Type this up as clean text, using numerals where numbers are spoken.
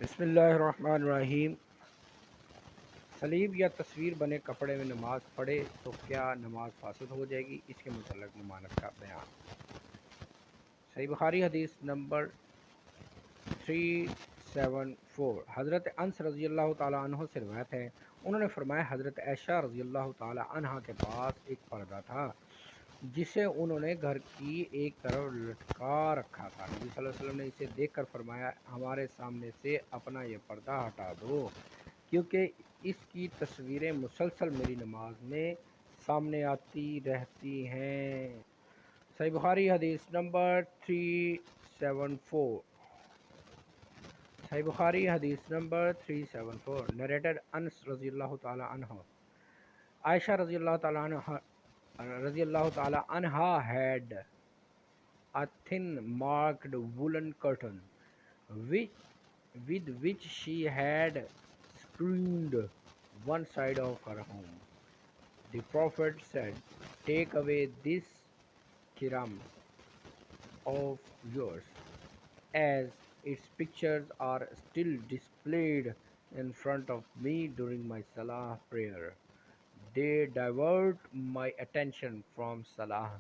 بسم اللہ الرحمن الرحیم۔ صلیب یا تصویر بنے کپڑے میں نماز پڑھے تو کیا نماز فاسد ہو جائے گی؟ اس کے متعلق ممانعت کا بیان۔ صحیح بخاری حدیث نمبر 374 حضرت انس رضی اللہ تعالیٰ عنہ سے روایت ہے، انہوں نے فرمایا حضرت عائشہ رضی اللہ تعالیٰ عنہ کے پاس ایک پردہ تھا جسے انہوں نے گھر کی ایک طرف لٹکا رکھا تھا۔ نبی صلی اللہ علیہ وسلم نے اسے دیکھ کر فرمایا ہمارے سامنے سے اپنا یہ پردہ ہٹا دو، کیونکہ اس کی تصویریں مسلسل میری نماز میں سامنے آتی رہتی ہیں۔ صحیح بخاری حدیث نمبر 374۔ صحیح بخاری حدیث نمبر 374۔ نریٹر انس رضی اللہ تعالی عنہ، عائشہ رضی اللہ تعالی عنہ had a thin marked woolen curtain which, with which she had screened one side of her home. The Prophet said, "Take away this kiram of yours, as its pictures are still displayed in front of me during my Salah prayer. They divert my attention from Salah."